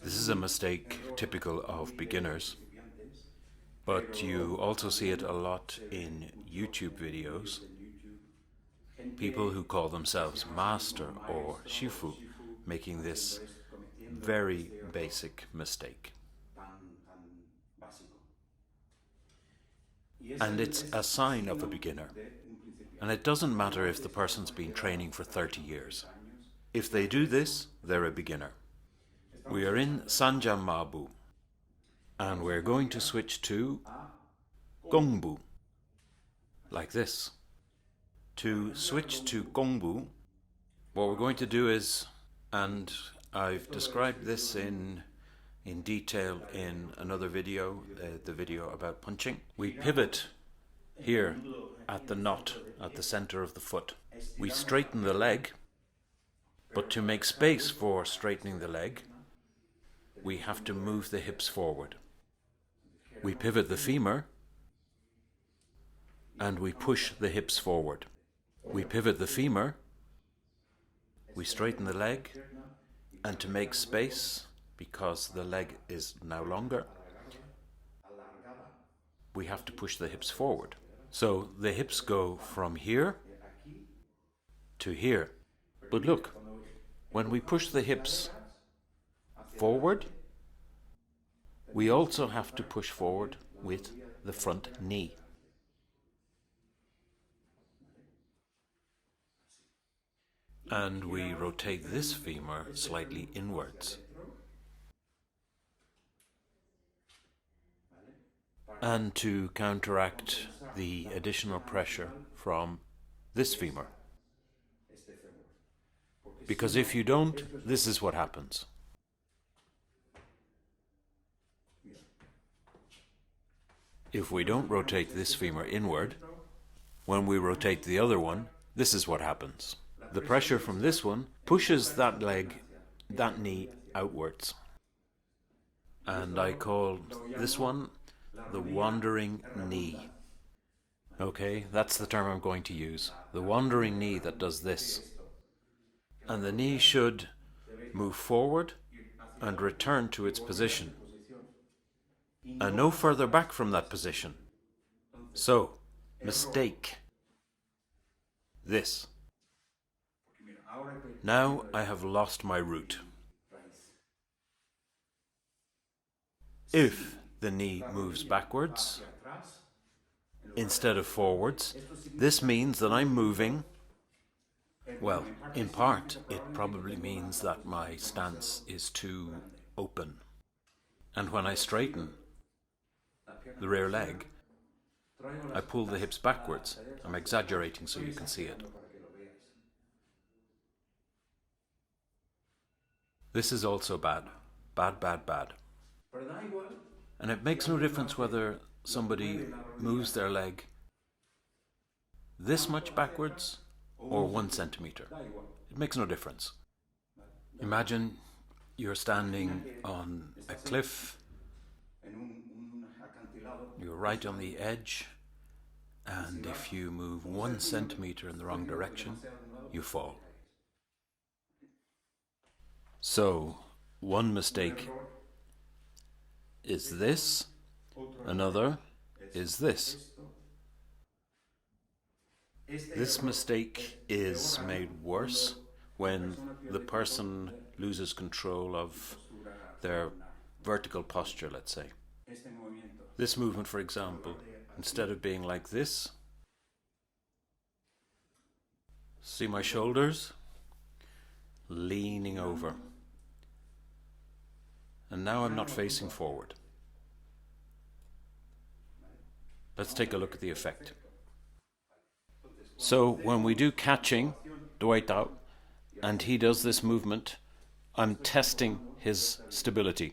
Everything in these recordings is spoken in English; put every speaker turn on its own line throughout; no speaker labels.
This is a mistake typical of beginners, but you also see it a lot in YouTube videos. People who call themselves master or shifu making this very basic mistake. And it's a sign of a beginner. And it doesn't matter if the person's been training for 30 years. If they do this, they're a beginner. We are in Sanjamabu, and we're going to switch to Gongbu, like this. To switch to Gongbu, what we're going to do is, and I've described this in detail in another video, the video about punching. We pivot here at the knot, at the center of the foot. We straighten the leg, but to make space for straightening the leg, we have to move the hips forward. We pivot the femur, and we push the hips forward. We pivot the femur, we straighten the leg, and to make space, because the leg is now longer, we have to push the hips forward. So the hips go from here to here. But look, when we push the hips forward, we also have to push forward with the front knee. And we rotate this femur slightly inwards. And to counteract the additional pressure from this femur. Because if you don't, this is what happens. If we don't rotate this femur inward, when we rotate the other one, this is what happens. The pressure from this one pushes that leg, that knee outwards. And I call this one the wandering knee. Okay, that's the term I'm going to use. The wandering knee that does this. And the knee should move forward and return to its position. And no further back from that position. So, mistake. This. Now I have lost my root. If the knee moves backwards instead of forwards, this means that I'm moving. Well, in part, it probably means that my stance is too open. And when I straighten the rear leg, I pull the hips backwards. I'm exaggerating so you can see it. This is also bad. Bad, bad, bad. And it makes no difference whether somebody moves their leg this much backwards or 1 centimeter. It makes no difference. Imagine you're standing on a cliff, you're right on the edge, and if you move 1 centimeter in the wrong direction, you fall. So, one mistake is this, another is this. This mistake is made worse when the person loses control of their vertical posture, let's say. This movement, for example, instead of being like this, see my shoulders? Leaning over. And now I'm not facing forward. Let's take a look at the effect. So when we do catching, doitao, and he does this movement, I'm testing his stability.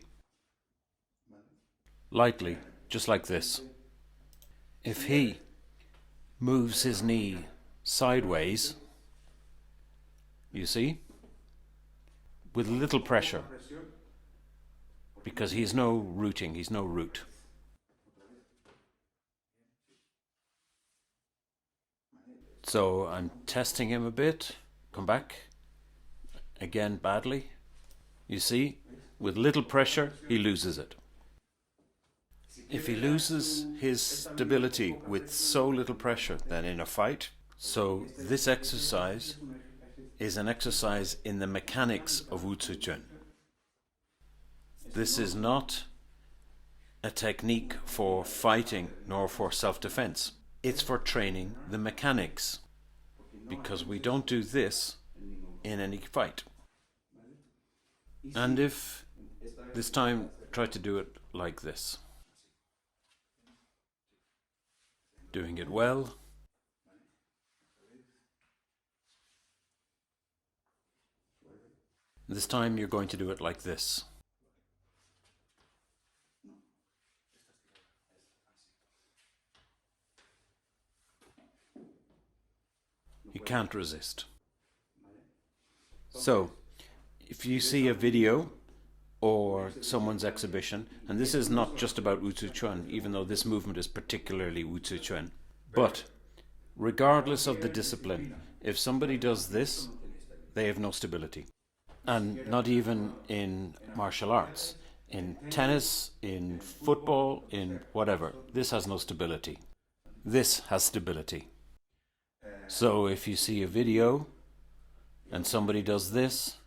Lightly, just like this. If he moves his knee sideways, you see, with little pressure, because he's no rooting, he's no root. So I'm testing him a bit. Come back. Again, badly. You see, With little pressure, he loses it. If he loses his stability with so little pressure, then in a fight, so this exercise is an exercise in the mechanics of Wuzuquan. This is not a technique for fighting nor for self-defense. It's for training the mechanics, because we don't do this in any fight. And if this time, try to do it like this. Doing it well. This time you're going to do it like this. You can't resist. So, if you see a video or someone's exhibition, and this is not just about Wuzuquan, even though this movement is particularly Wuzuquan, but regardless of the discipline, if somebody does this, they have no stability. And not even in martial arts. In tennis, in football, in whatever, this has no stability. This has stability. So if you see a video and somebody does this,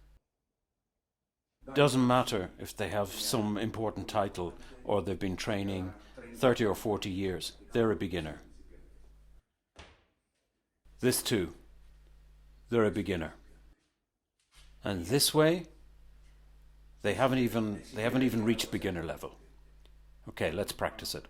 doesn't matter if they have some important title or they've been training 30 or 40 years, they're a beginner. This too, they're a beginner. And this way, they haven't even reached beginner level. Okay, let's practice it.